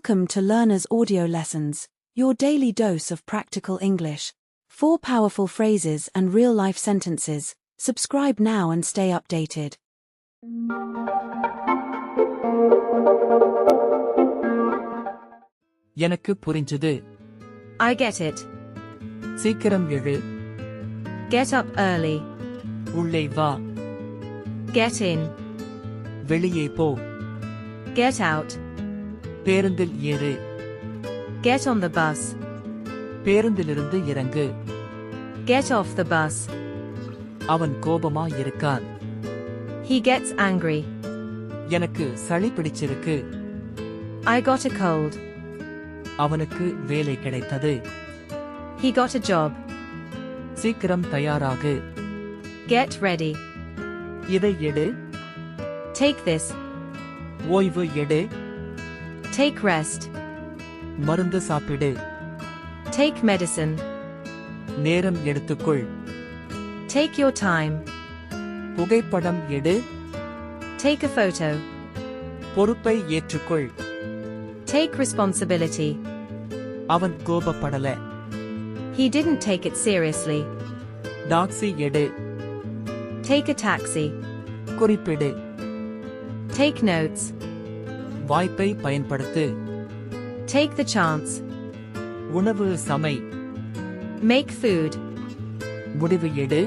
Welcome to Learner's Audio Lessons, your daily dose of practical English. 4 powerful phrases and real-life sentences. Subscribe now and stay updated. எனக்கு புரிஞ்சது. I get it. சீக்கிரம் எழு. Get up early. உள்ளே வா. Get in. வெளியே போ. Get out. பேருந்தில் ஏறு. Get on the bus. பேருந்திலிருந்து இறங்கு. Get off the bus. அவன் கோபமா இருக்கான். He gets angry. எனக்கு சளி பிடிச்சிருக்கு. I got a cold. அவனுக்கு வேலை கிடைத்தது. He got a job. சீக்கிரம் தயாராகு. Get ready. இதை எடு. Take this. ஓய்வு எடு. Take rest. மருந்து சாப்பிடு. Take medicine. நேரம் எடுத்துக்கொள். Take your time. புகைப்படம் எடு. Take a photo. பொறுப்பை ஏற்றுக்கொள். Take responsibility. அவன் கோபப்படல. He didn't take it seriously. Taxi எடு. Take a taxi. குறிப்பிடு. Take notes. வாய்ப்பை பயன்படுத்து. Take the chance. உணவு சமை. Make food. முடிவு எடு.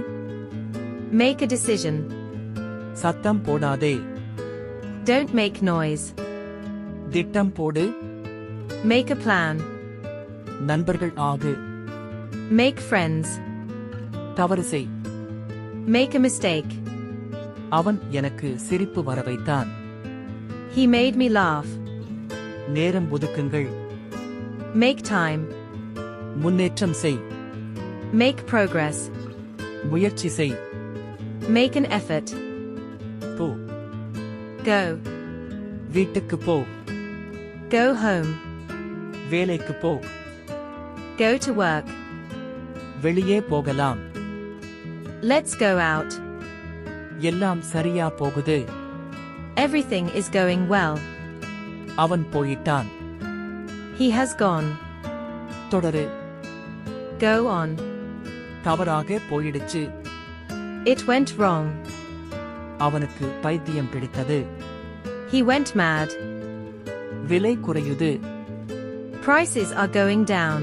Make a decision. சத்தம் போடாதே. Don't make noise. திட்டம் போடு. Make a plan. நண்பர்கள் ஆகு. Make friends. தவறு செய். Make a mistake. அவன் எனக்கு சிரிப்பு வரவைத்தான். He made me laugh. நேரம் ஒதுக்குங்கள். Make time. முன்னேற்றம் செய். Make progress. முயற்சி செய். Make an effort. போ. Go. வீட்டுக்கு போ. Go home. வேலைக்கு போ. Go to work. வெளியே போகலாம். Let's go out. எல்லாம் சரியா போகுது. Everything is going well. அவன் போயிட்டான். He has gone. தொடரு. Go on. தவறாக போயிடுச்சு. It went wrong. அவனுக்கு பைத்தியம் பிடித்தது. He went mad. விலை குறையுது. Prices are going down.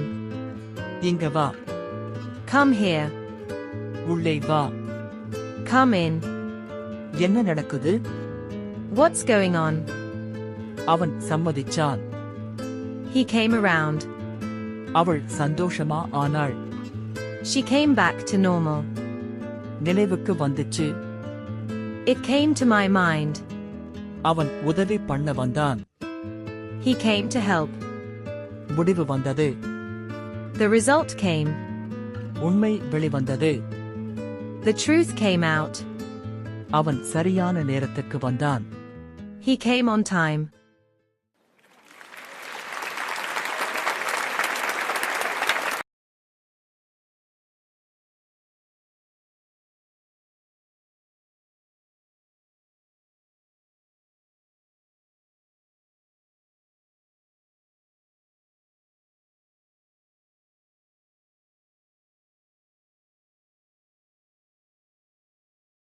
இங்க வா. Come here. உள்ளே வா. Come in. என்ன நடக்குது? What's going on? அவன் சம்மதிச்சான். He came around. அவள் சந்தோஷமா ஆனாள். She came back to normal. நினைவுக்கு வந்துச்சு. It came to my mind. அவன் உதவி பண்ண வந்தான். He came to help. முடிவு வந்தது. The result came. உண்மை வெளிவந்தது. The truth came out. அவன் சரியான நேரத்துக்கு வந்தான். He came on time.